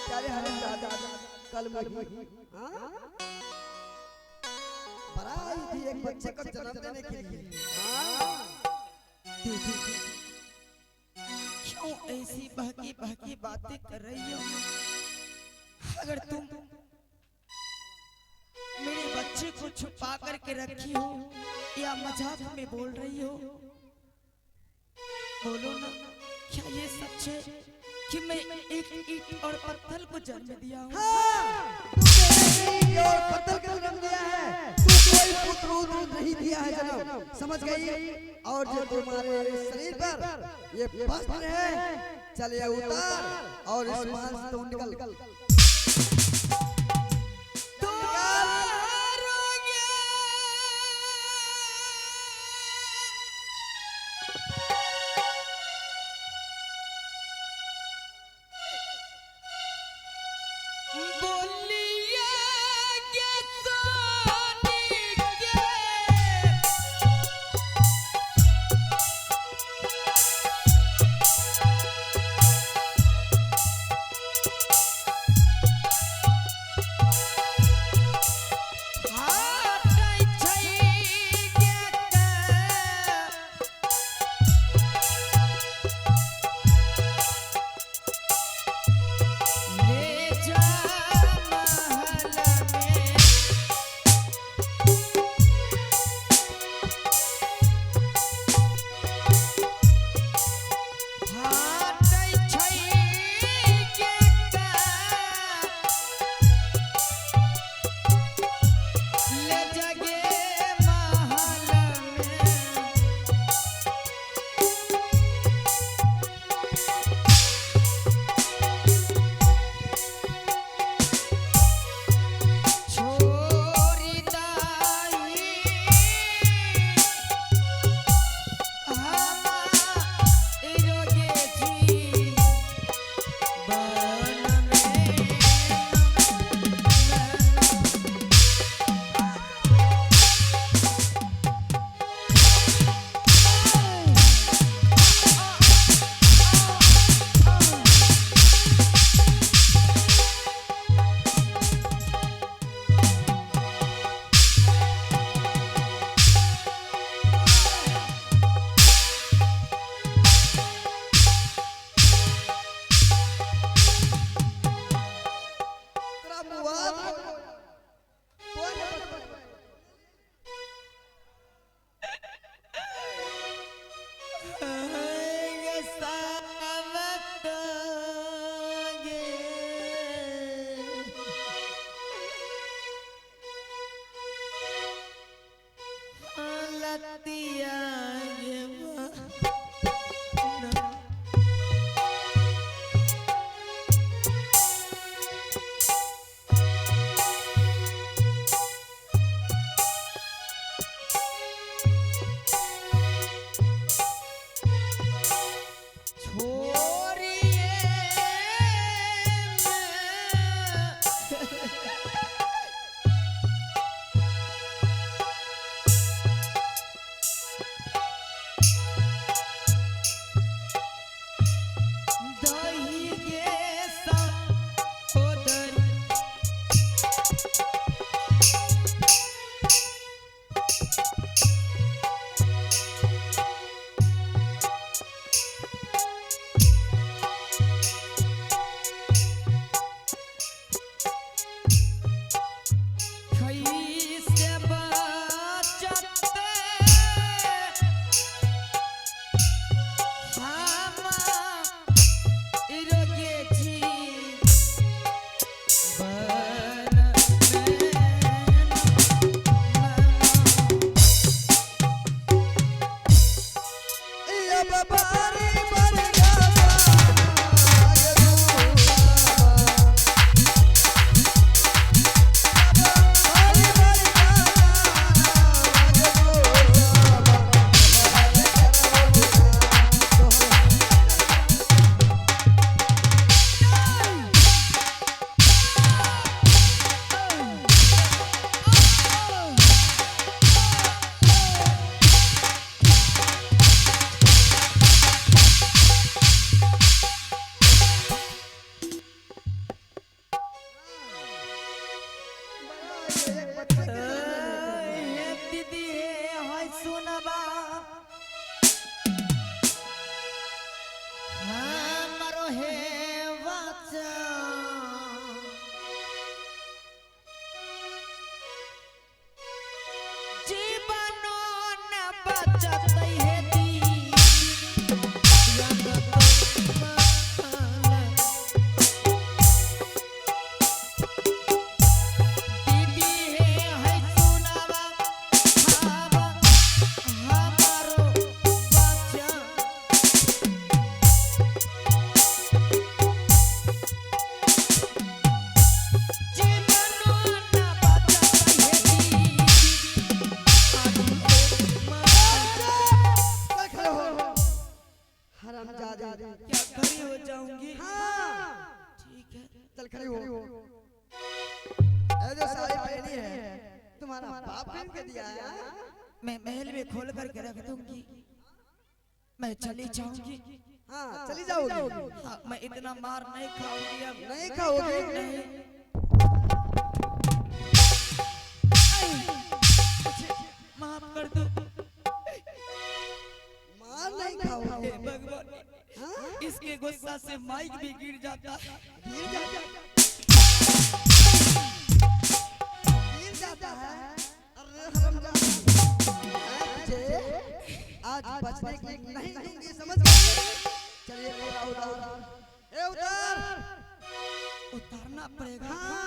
प्यारे हरम दादा कल में बराई थी एक बच्चे को जन्म देने के लिए। क्यों ऐसी बहकी बहकी बातें कर रही हो? अगर तुम मेरे बच्चे को छुपा करके रखी हो या मजाक में बोल रही हो, बोलो ना, क्या ये सच है कि मैं एक ईंट और पत्थर को जन्म दिया हूँ? और पत्थर को जन्म दिया है, तू कोई पुत्र नहीं दिया है जन्म, समझ गई? और जो तुम्हारे शरीर पर ये वस्त्र है, चले उतार और इस मांस से निकल। एक बच्चे के हे दीदी हाय सुनबा हमरो हे बच्चा जीवन न बचत हे दी याद क्या खड़ी हो जाऊंगी? हाँ ठीक है चल खड़ी हो। जो साड़ी पहनी है तुम्हारा बाप पहन के दिया है। मैं महल में खोल करके रख दूंगी। मैं चली जाऊंगी। हाँ चली जाओगी। हाँ, मैं इतना मार नहीं खाऊंगी अब। नहीं खाओगी? नहीं। माफ कर दो। मार नहीं खाओगे भगवान। हाँ? इसके गुस्सा से माइक भी गिर जाता है। गिर जाता है। अरे तुझे आज बचने की नहीं दूंगी समझ गए? चलिए उतार। उतारना पड़ेगा। हाँ